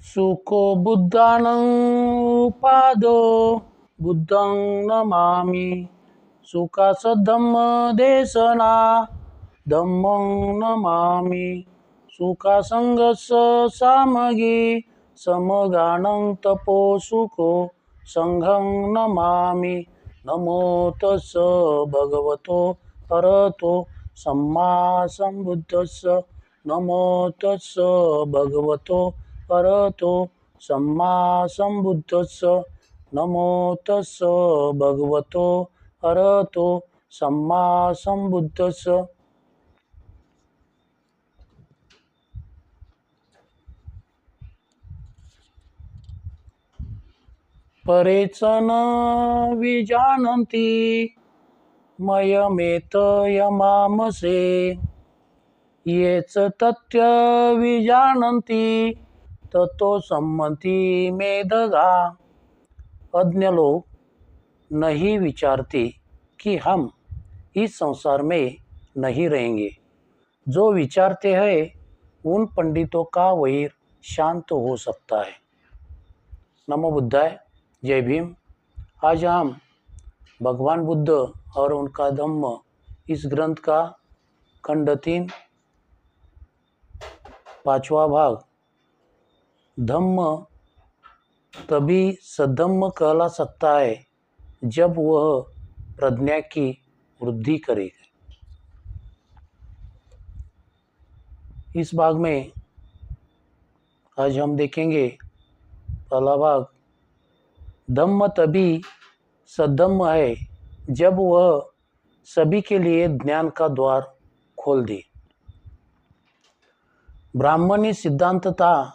सुको बुद्धानं पादो बुद्धं नमामि। सुखास धम्म देशना धम्मं नमामि। सुखासंगस सामगी समगानं तपो सुखो संघं नमामि। नमो तस्स भगवतो अरहतो सम्मा संबुद्धस्स। नमो तस्स भगवतो अरहतो सम्मा संबुद्धस्स। नमो तस्स भगवतो अरहतो सम्मा संबुद्धस्स। परेचन विजानन्ति मयमेतयमामसे। ये च तथ्य विजानन्ति ततो सम्मति मेधगा। अज्ञ लोग नहीं विचारते कि हम इस संसार में नहीं रहेंगे। जो विचारते हैं उन पंडितों का वैर शांत हो सकता है। नमो बुद्धाय। जय भीम। आज हम भगवान बुद्ध और उनका धम्म इस ग्रंथ का खंड 3 5वां भाग धम्म तभी सद्धम्म कहला सकता है जब वह प्रज्ञा की वृद्धि करेगा। इस भाग में आज हम देखेंगे पहला भाग, धम्म तभी सद्धम्म है जब वह सभी के लिए ज्ञान का द्वार खोल दे। ब्राह्मणी सिद्धांत था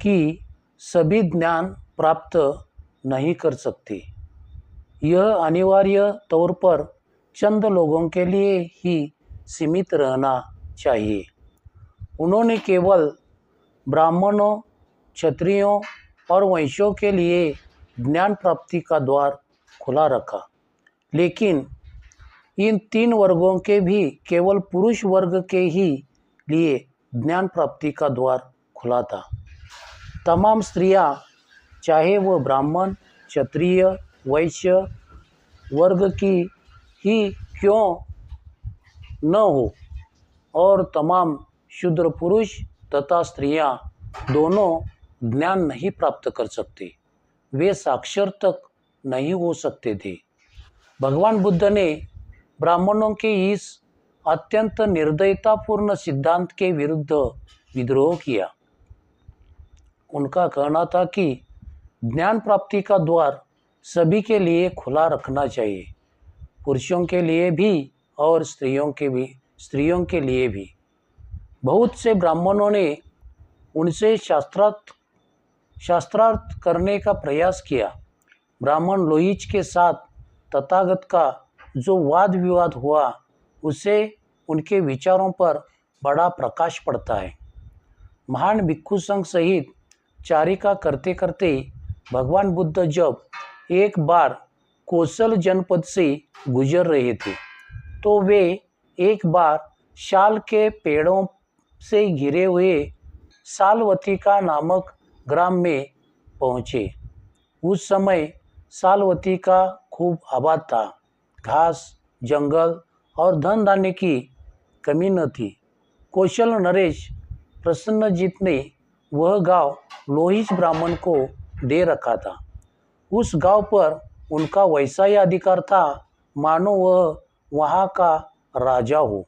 कि सभी ज्ञान प्राप्त नहीं कर सकते। यह अनिवार्य तौर पर चंद लोगों के लिए ही सीमित रहना चाहिए। उन्होंने केवल ब्राह्मणों, क्षत्रियों और वैश्यों के लिए ज्ञान प्राप्ति का द्वार खुला रखा, लेकिन इन 3 वर्गों के भी केवल पुरुष वर्ग के ही लिए ज्ञान प्राप्ति का द्वार खुला था। तमाम स्त्रियां, चाहे वह ब्राह्मण, क्षत्रिय, वैश्य वर्ग की ही क्यों न हो, और तमाम शूद्र पुरुष तथा स्त्रियां दोनों ज्ञान नहीं प्राप्त कर सकते। वे साक्षर तक नहीं हो सकते थे। भगवान बुद्ध ने ब्राह्मणों के इस अत्यंत निर्दयतापूर्ण सिद्धांत के विरुद्ध विद्रोह किया। उनका कहना था कि ज्ञान प्राप्ति का द्वार सभी के लिए खुला रखना चाहिए, पुरुषों के लिए भी और स्त्रियों के लिए भी। बहुत से ब्राह्मणों ने उनसे शास्त्रार्थ करने का प्रयास किया। ब्राह्मण लोहीच के साथ तथागत का जो वाद विवाद हुआ, उससे उनके विचारों पर बड़ा प्रकाश पड़ता है। महान भिक्षु संघ सहित चारिका करते करते भगवान बुद्ध जब एक बार कौशल जनपद से गुजर रहे थे, तो वे एक बार शाल के पेड़ों से घिरे हुए सालवतिका नामक ग्राम में पहुँचे। उस समय सालवतिका खूब आबाद था। घास, जंगल और धन धान्य की कमी न थी। कौशल नरेश प्रसन्नजीत ने वह गांव लोहिच ब्राह्मण को दे रखा था। उस गांव पर उनका वैसा ही अधिकार था मानो वह वहां का राजा हो।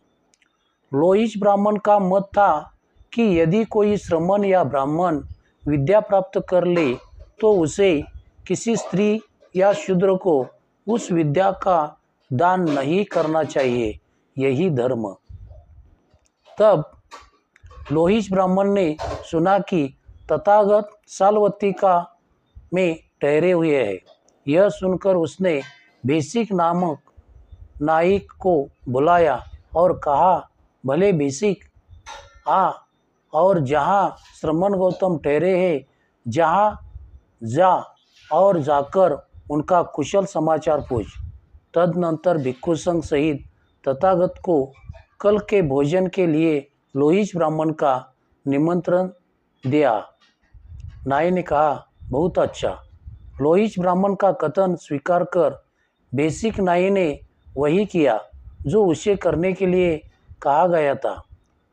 लोहिच ब्राह्मण का मत था कि यदि कोई श्रमण या ब्राह्मण विद्या प्राप्त कर ले तो उसे किसी स्त्री या शूद्र को उस विद्या का दान नहीं करना चाहिए, यही धर्म। तब लोहिच ब्राह्मण ने सुना कि तथागत सालवतिका में ठहरे हुए हैं। यह सुनकर उसने भेसिक नामक नायक को बुलाया और कहा, भले भेसिक, आ और जहाँ श्रमण गौतम ठहरे हैं जहाँ जा और जाकर उनका कुशल समाचार पूछ। तदनंतर भिक्षु संघ सहित तथागत को कल के भोजन के लिए लोहिच ब्राह्मण का निमंत्रण दिया। नाई ने कहा, बहुत अच्छा। लोहिच ब्राह्मण का कथन स्वीकार कर बेसिक नाई ने वही किया जो उसे करने के लिए कहा गया था।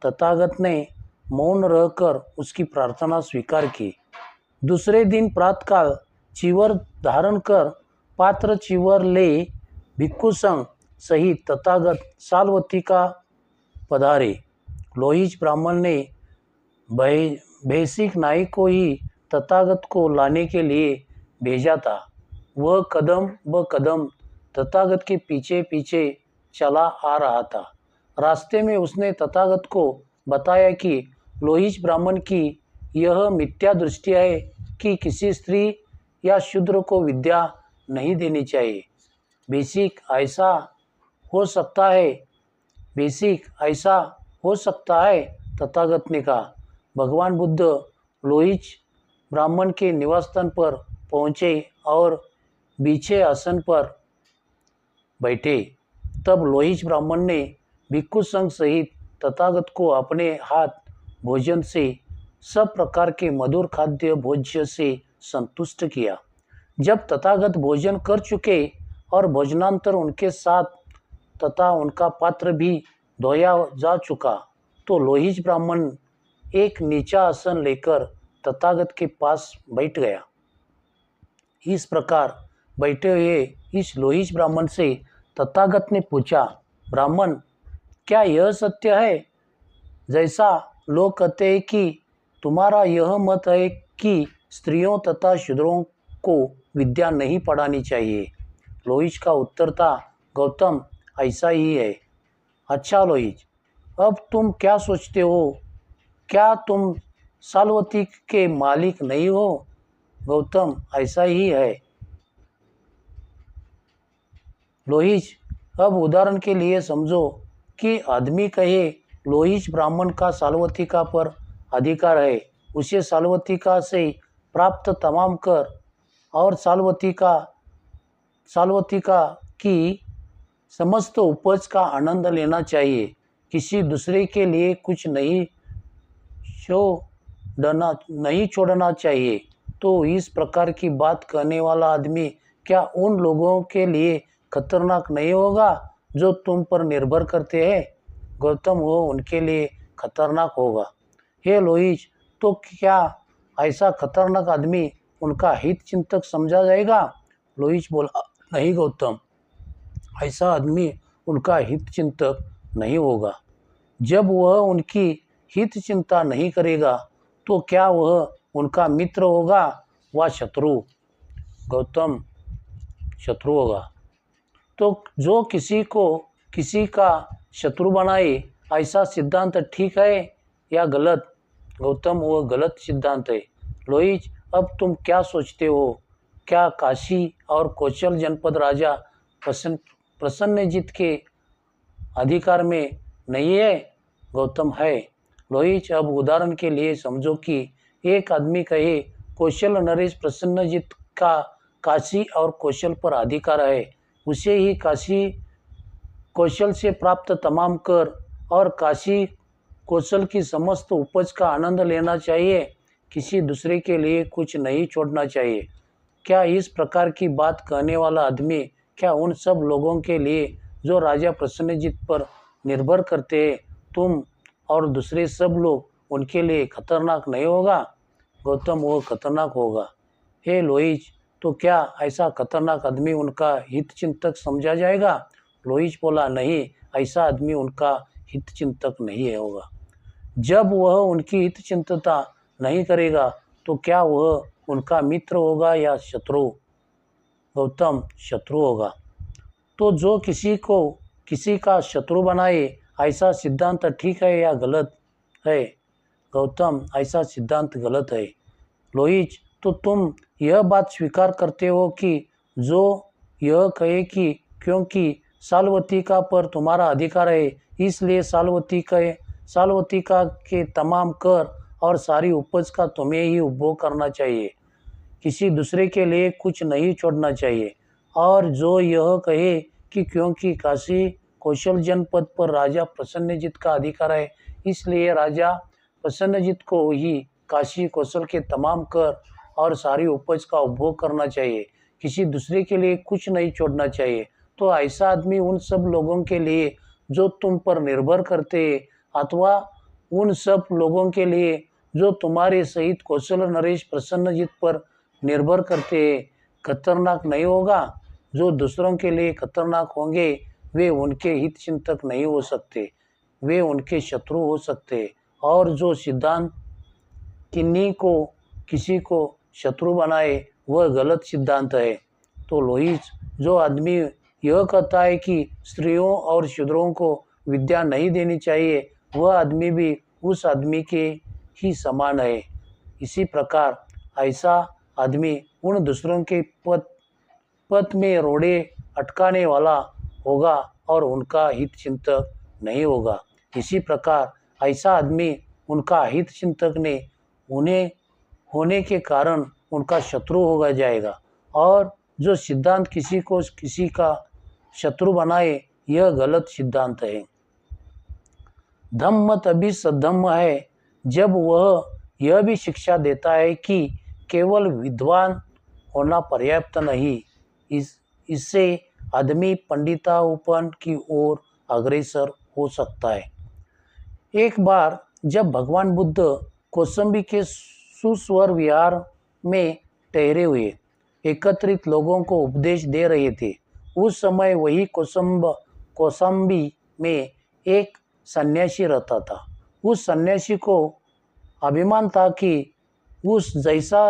तथागत ने मौन रहकर उसकी प्रार्थना स्वीकार की। दूसरे दिन प्रातःकाल चीवर धारण कर पात्र चीवर ले भिक्षु संघ सहित तथागत साल्वती का पधारे। लोहिच ब्राह्मण ने बेसिक नाई को ही तथागत को लाने के लिए भेजा था। वह कदम ब कदम तथागत के पीछे पीछे चला आ रहा था। रास्ते में उसने तथागत को बताया कि लोहिच ब्राह्मण की यह मिथ्या दृष्टि है कि किसी स्त्री या शूद्र को विद्या नहीं देनी चाहिए। बेसिक ऐसा हो सकता है, बेसिक ऐसा हो सकता है, तथागत ने कहा। भगवान बुद्ध लोहिच ब्राह्मण के निवास स्थान पर पहुँचे और बीछे आसन पर बैठे। तब लोहिच ब्राह्मण ने भिक्षु संघ सहित तथागत को अपने हाथ भोजन से सब प्रकार के मधुर खाद्य भोज्य से संतुष्ट किया। जब तथागत भोजन कर चुके और भोजनांतर उनके साथ तथा उनका पात्र भी धोया जा चुका, तो लोहिच ब्राह्मण एक नीचा आसन लेकर तथागत के पास बैठ गया। इस प्रकार बैठे हुए इस लोहिच ब्राह्मण से तथागत ने पूछा, ब्राह्मण, क्या यह सत्य है जैसा लोग कहते हैं कि तुम्हारा यह मत है कि स्त्रियों तथा शूद्रों को विद्या नहीं पढ़ानी चाहिए? लोहिच का उत्तर था, गौतम, ऐसा ही है। अच्छा लोहिच, अब तुम क्या सोचते हो? क्या तुम साल्वती के मालिक नहीं हो? गौतम, ऐसा ही है। लोहिच, अब उदाहरण के लिए समझो कि आदमी कहे लोहिच ब्राह्मण का साल्वतिका पर अधिकार है, उसे साल्वतिका से प्राप्त तमाम कर और साल्वतिका की समस्त उपज का आनंद लेना चाहिए, किसी दूसरे के लिए कुछ नहीं छोड़ना चाहिए। तो इस प्रकार की बात कहने वाला आदमी क्या उन लोगों के लिए खतरनाक नहीं होगा जो तुम पर निर्भर करते हैं? गौतम, वो उनके लिए खतरनाक होगा। हे लोहिच, तो क्या ऐसा खतरनाक आदमी उनका हित चिंतक समझा जाएगा? लोहिच बोला, नहीं गौतम, ऐसा आदमी उनका हित चिंतक नहीं होगा। जब वह उनकी हित चिंता नहीं करेगा तो क्या वह उनका मित्र होगा व शत्रु? गौतम, शत्रु होगा। तो जो किसी का शत्रु बनाए, ऐसा सिद्धांत ठीक है या गलत? गौतम, वह गलत सिद्धांत है। लोहिच, अब तुम क्या सोचते हो? क्या काशी और कौशल जनपद राजा प्रसन्नजित के अधिकार में नहीं है? गौतम, है। लोहिच, अब उदाहरण के लिए समझो कि एक आदमी कहे कौशल नरेश प्रसन्नजित का काशी और कौशल पर अधिकार है, उसे ही काशी कौशल से प्राप्त तमाम कर और काशी कौशल की समस्त उपज का आनंद लेना चाहिए, किसी दूसरे के लिए कुछ नहीं छोड़ना चाहिए। क्या इस प्रकार की बात कहने वाला आदमी क्या उन सब लोगों के लिए जो राजा प्रसन्नजित पर निर्भर करते हैं, तुम और दूसरे सब लोग, उनके लिए खतरनाक नहीं होगा? गौतम, वो खतरनाक होगा। हे लोहिच, तो क्या ऐसा खतरनाक आदमी उनका हित चिंतक समझा जाएगा? लोहिच बोला, नहीं, ऐसा आदमी उनका हित चिंतक नहीं होगा। जब वह उनकी हित चिंतता नहीं करेगा तो क्या वह उनका मित्र होगा या शत्रु? गौतम, शत्रु होगा। तो जो किसी का शत्रु बनाए, ऐसा सिद्धांत ठीक है या गलत है? गौतम, ऐसा सिद्धांत गलत है। लोहिच, तो तुम यह बात स्वीकार करते हो कि जो यह कहे कि क्योंकि साल्वतिका पर तुम्हारा अधिकार है, इसलिए साल्वतिका के तमाम कर और सारी उपज का तुम्हें ही उपभोग करना चाहिए, किसी दूसरे के लिए कुछ नहीं छोड़ना चाहिए। और जो यह कहे कि क्योंकि काशी कौशल जनपद पर राजा प्रसन्नजित का अधिकार है, इसलिए राजा प्रसन्नजित को ही काशी कौशल के तमाम कर और सारी उपज का उपभोग करना चाहिए, किसी दूसरे के लिए कुछ नहीं छोड़ना चाहिए। तो ऐसा आदमी उन सब लोगों के लिए जो तुम पर निर्भर करते हैं, अथवा उन सब लोगों के लिए जो तुम्हारे सहित कौशल नरेश प्रसन्नजीत पर निर्भर करते हैं, खतरनाक नहीं होगा। जो दूसरों के लिए खतरनाक होंगे वे उनके हित चिंतक नहीं हो सकते, वे उनके शत्रु हो सकते। और जो सिद्धांत किन्हीं को किसी को शत्रु बनाए वह गलत सिद्धांत है। तो लोहिच, जो आदमी यह कहता है कि स्त्रियों और शूद्रों को विद्या नहीं देनी चाहिए, वह आदमी भी उस आदमी के ही समान है। इसी प्रकार ऐसा आदमी उन दूसरों के पथ में रोड़े अटकाने वाला होगा और उनका हित चिंतक नहीं होगा। इसी प्रकार ऐसा आदमी उनका हित चिंतक ने उन्हें होने के कारण उनका शत्रु हो जाएगा। और जो सिद्धांत किसी को किसी का शत्रु बनाए, यह गलत सिद्धांत है। धम्म तभी सद्धम्म है जब वह यह भी शिक्षा देता है कि केवल विद्वान होना पर्याप्त नहीं, इससे आदमी पंडितापन की ओर अग्रसर हो सकता है। एक बार जब भगवान बुद्ध कौसंबी के सुस्वर विहार में ठहरे हुए एकत्रित लोगों को उपदेश दे रहे थे, उस समय वही कौसंबी में एक सन्यासी रहता था। उस सन्यासी को अभिमान था कि उस जैसा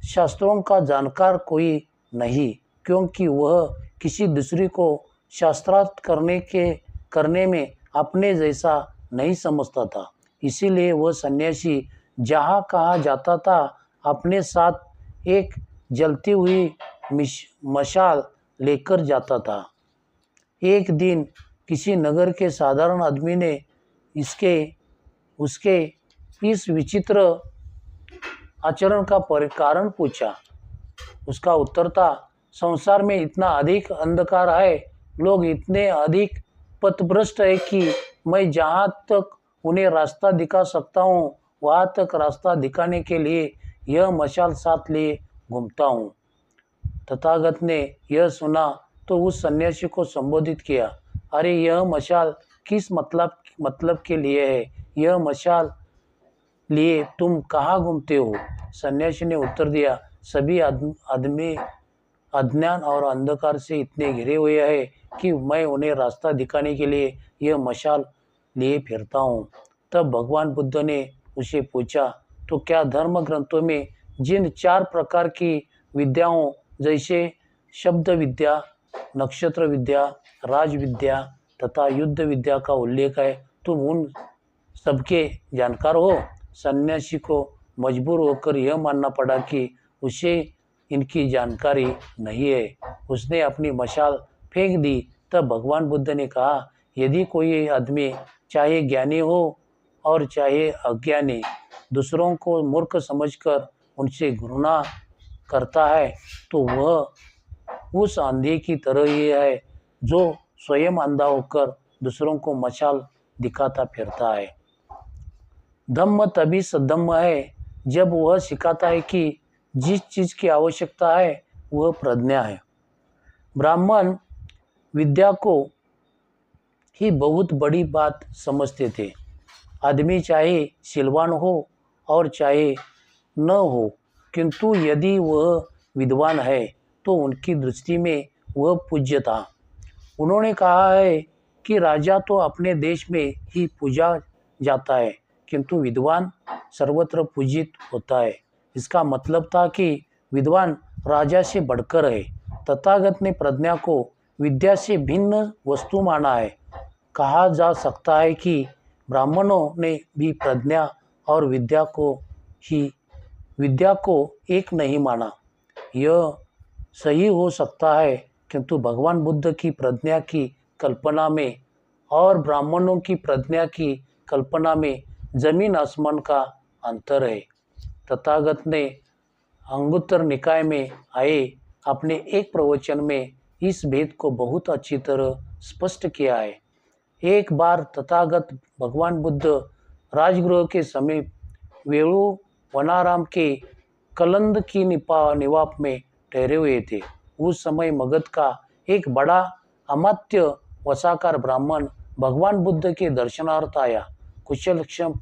शास्त्रों का जानकार कोई नहीं, क्योंकि वह किसी दूसरे को शास्त्रार्थ करने में अपने जैसा नहीं समझता था। इसीलिए वह सन्यासी जहाँ कहाँ जाता था अपने साथ एक जलती हुई मशाल लेकर जाता था। एक दिन किसी नगर के साधारण आदमी ने उसके इस विचित्र आचरण का कारण पूछा। उसका उत्तर था, संसार में इतना अधिक अंधकार है, लोग इतने अधिक पथभ्रष्ट है कि मैं जहाँ तक उन्हें रास्ता दिखा सकता हूँ वहाँ तक रास्ता दिखाने के लिए यह मशाल साथ लिए घूमता हूँ। तथागत ने यह सुना तो उस सन्यासी को संबोधित किया, अरे यह मशाल किस मतलब के लिए है? यह मशाल लिए तुम कहाँ घूमते हो? सन्यासी ने उत्तर दिया, सभी आदमी अज्ञान और अंधकार से इतने घिरे हुए हैं कि मैं उन्हें रास्ता दिखाने के लिए यह मशाल लिए फिरता हूँ। तब भगवान बुद्ध ने उसे पूछा, तो क्या धर्म ग्रंथों में जिन 4 प्रकार की विद्याओं जैसे शब्द विद्या, नक्षत्र विद्या, राज विद्या तथा युद्ध विद्या का उल्लेख है, तुम उन सबके जानकार हो? सन्यासी को मजबूर होकर यह मानना पड़ा कि उसे इनकी जानकारी नहीं है। उसने अपनी मशाल फेंक दी। तब भगवान बुद्ध ने कहा, यदि कोई आदमी चाहे ज्ञानी हो और चाहे अज्ञानी दूसरों को मूर्ख समझकर उनसे घृणा करता है, तो वह उस अंधे की तरह ही है जो स्वयं अंधा होकर दूसरों को मशाल दिखाता फिरता है। धम्म तभी सद्धम्म है जब वह सिखाता है कि जिस चीज़ की आवश्यकता है वह प्रज्ञा है। ब्राह्मण विद्या को ही बहुत बड़ी बात समझते थे। आदमी चाहे सिलवान हो और चाहे न हो, किंतु यदि वह विद्वान है तो उनकी दृष्टि में वह पूज्य था। उन्होंने कहा है कि राजा तो अपने देश में ही पूजा जाता है, किंतु विद्वान सर्वत्र पूजित होता है। इसका मतलब था कि विद्वान राजा से बढ़कर है। तथागत ने प्रज्ञा को विद्या से भिन्न वस्तु माना है। कहा जा सकता है कि ब्राह्मणों ने भी प्रज्ञा और विद्या को एक नहीं माना। यह सही हो सकता है, किंतु भगवान बुद्ध की प्रज्ञा की कल्पना में और ब्राह्मणों की प्रज्ञा की कल्पना में जमीन आसमान का अंतर है। तथागत ने अंगुत्तर निकाय में आए अपने एक प्रवचन में इस भेद को बहुत अच्छी तरह स्पष्ट किया है। एक बार तथागत भगवान बुद्ध राजगृह के समीप वेणु वनाराम के कलंद की निवाप में ठहरे हुए थे। उस समय मगध का एक बड़ा अमात्य वसाकार ब्राह्मण भगवान बुद्ध के दर्शनार्थ आया। कुशल क्षम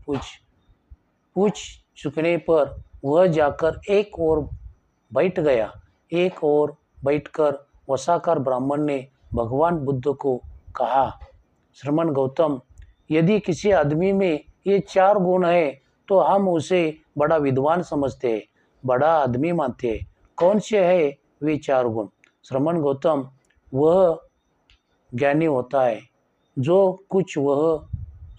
पूछ चुकने पर वह जाकर एक ओर बैठ गया। एक ओर बैठकर वसाकार ब्राह्मण ने भगवान बुद्ध को कहा, श्रीमान गौतम, यदि किसी आदमी में ये 4 गुण है तो हम उसे बड़ा विद्वान समझते हैं, बड़ा आदमी मानते हैं। कौन से है वे 4 गुण? श्रीमान गौतम, वह ज्ञानी होता है जो कुछ वह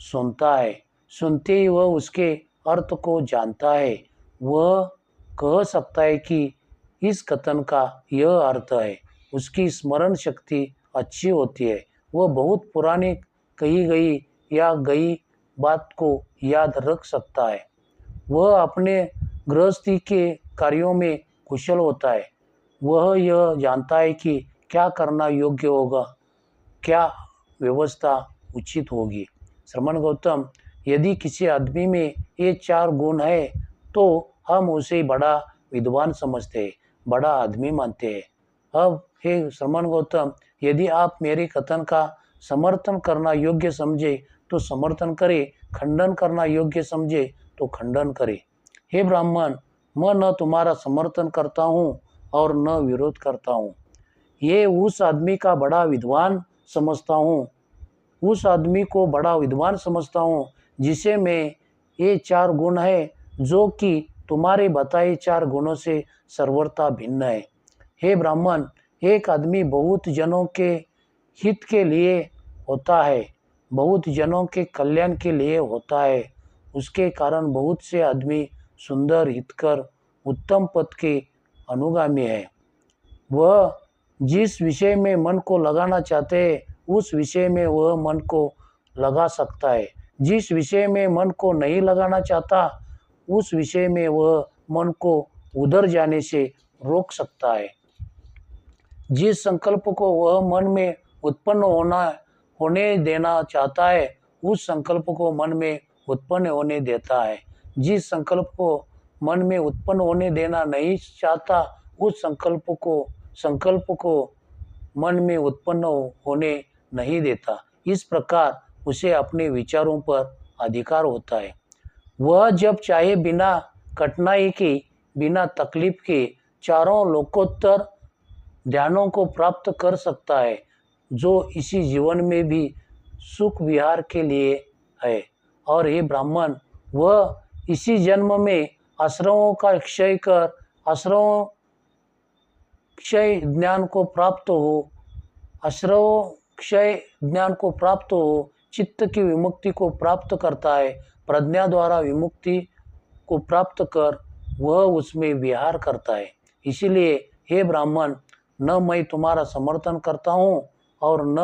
सुनता है, सुनते ही वह उसके अर्थ को जानता है। वह कह सकता है कि इस कथन का यह अर्थ है। उसकी स्मरण शक्ति अच्छी होती है। वह बहुत पुरानी कही गई या गई बात को याद रख सकता है। वह अपने गृहस्थी के कार्यों में कुशल होता है। वह यह जानता है कि क्या करना योग्य होगा, क्या व्यवस्था उचित होगी। श्रीमान गौतम, यदि किसी आदमी में ये 4 गुण है तो हम उसे बड़ा विद्वान समझते हैं, बड़ा आदमी मानते हैं। अब हे श्रीमान गौतम, यदि आप मेरे कथन का समर्थन करना योग्य समझे तो समर्थन करे, खंडन करना योग्य समझे तो खंडन करे। हे ब्राह्मण, मैं न तुम्हारा समर्थन करता हूँ और न विरोध करता हूँ। ये उस आदमी का बड़ा विद्वान समझता हूँ, उस आदमी को बड़ा विद्वान समझता हूँ जिसे में ये 4 गुण है, जो कि तुम्हारे बताए 4 गुणों से सर्वथा भिन्न है। हे ब्राह्मण, एक आदमी बहुत जनों के हित के लिए होता है, बहुत जनों के कल्याण के लिए होता है। उसके कारण बहुत से आदमी सुंदर, हितकर, उत्तम पद के अनुगामी है। वह जिस विषय में मन को लगाना चाहते हैं उस विषय में वह मन को लगा सकता है। जिस विषय में मन को नहीं लगाना चाहता उस विषय में वह मन को उधर जाने से रोक सकता है। जिस संकल्प को वह मन में उत्पन्न होने देना चाहता है उस संकल्प को मन में उत्पन्न होने देता है। जिस संकल्प को मन में उत्पन्न होने देना नहीं चाहता उस संकल्प को मन में उत्पन्न होने नहीं देता। इस प्रकार उसे अपने विचारों पर अधिकार होता है। वह जब चाहे बिना कठिनाई के, बिना तकलीफ के चारों लोकोत्तर ध्यानों को प्राप्त कर सकता है, जो इसी जीवन में भी सुख विहार के लिए है। और हे ब्राह्मण, वह इसी जन्म में आश्रमों का क्षय कर आश्रमों क्षय ज्ञान को प्राप्त हो, आश्रमों क्षय ज्ञान को प्राप्त हो, चित्त की विमुक्ति को प्राप्त करता है। प्रज्ञा द्वारा विमुक्ति को प्राप्त कर वह उसमें विहार करता है। इसीलिए हे ब्राह्मण, न मैं तुम्हारा समर्थन करता हूँ और न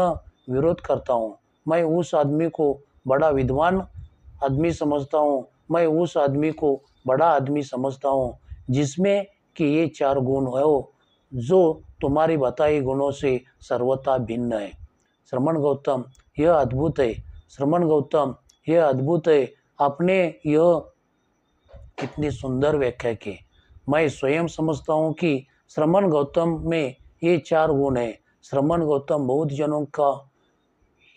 विरोध करता हूँ। मैं उस आदमी को बड़ा विद्वान आदमी समझता हूँ, मैं उस आदमी को बड़ा आदमी समझता हूँ जिसमें कि ये 4 गुण हो, जो तुम्हारी बताई गुणों से सर्वथा भिन्न है। श्रमण गौतम, यह अद्भुत है। श्रमण गौतम, यह अद्भुत है। आपने यह कितनी सुंदर व्याख्या की। मैं स्वयं समझता हूँ कि श्रमण गौतम में ये 4 गुण है। श्रमण गौतम बहुत जनों का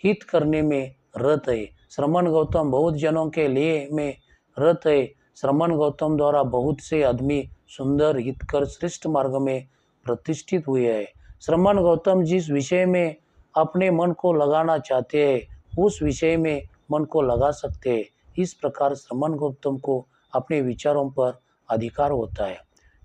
हित करने में रत है। श्रमण गौतम बहुत जनों के लिए में रत है। श्रमण गौतम द्वारा बहुत से आदमी सुंदर, हितकर, श्रेष्ठ मार्ग में प्रतिष्ठित हुए हैं। श्रमण गौतम जिस विषय में अपने मन को लगाना चाहते हैं उस विषय में मन को लगा सकते हैं। इस प्रकार श्रमण गौतम को अपने विचारों पर अधिकार होता है।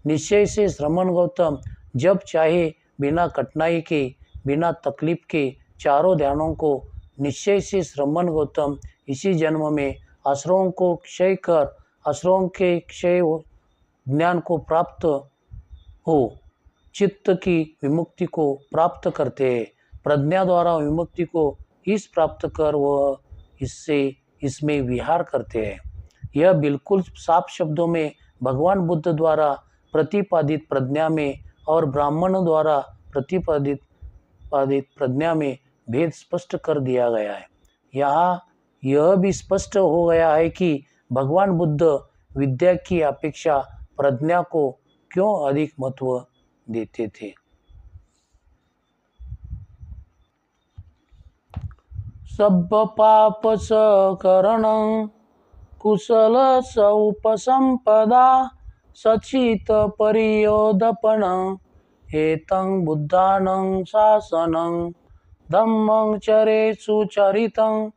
निश्चय से श्रमण गौतम जब चाहे बिना कठिनाई के, बिना तकलीफ के चारों ध्यानों को निश्चय से श्रमण गौतम इसी जन्म में आश्रमों को क्षय कर आश्रमों के क्षय ज्ञान को प्राप्त हो, चित्त की विमुक्ति को प्राप्त करते हैं। प्रज्ञा द्वारा विमुक्ति को इस प्राप्त कर वह इसमें विहार करते हैं। यह बिल्कुल साफ शब्दों में भगवान बुद्ध द्वारा प्रतिपादित प्रज्ञा में और ब्राह्मणों द्वारा प्रतिपादित प्रज्ञा में भेद स्पष्ट कर दिया गया है। यहाँ यह भी स्पष्ट हो गया है कि भगवान बुद्ध विद्या की अपेक्षा प्रज्ञा को क्यों अधिक महत्व देते थे। सब पाप स करणं कुशल स उपसंपदा सचित परियोदपनं एतं बुद्धानं शासनं धम्मं चरे सुचरितं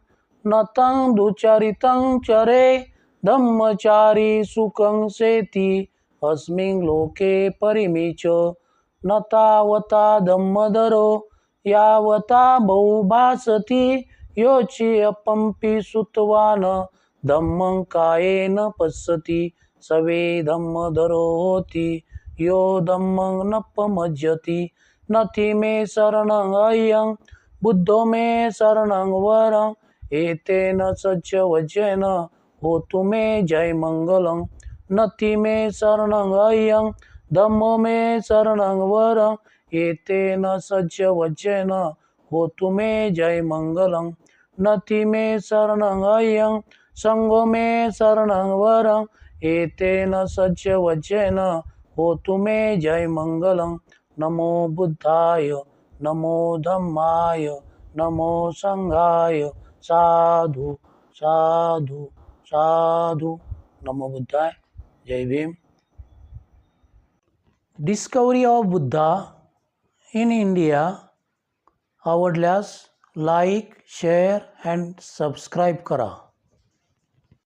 नतं दुचरितं चरे धम्मचारी सुखं सेति अस्मिन् लोके परिमिच न तावता धम्मधरो यावता बहुभासति योच्यपंपि सुतवान धम्मं कायेन पश्यति सवे धम्मधरो होति यो धम्मं न पमज्जति नथि मे शरणं अयं बुद्धो मे शरणं वरं एतेन सच्च वचेन होतु मे जय मंगलं नथि मे शरणं अयं धम्मो मे शरणं वरं एतेन सच्च वचेन होतु मे जय मंगलं नथि मे शरणं अयं संघो मे शरणं वरं एतेन सच्च वचेन होतु मे जय मंगलं नमो बुद्धाय नमो धम्माय नमो संघाय साधु साधु साधु। नमो बुद्धाय। जय Bhim. Discovery of Buddha in India आवडल्यास लाईक, शेअर अँड सबस्क्राईब करा.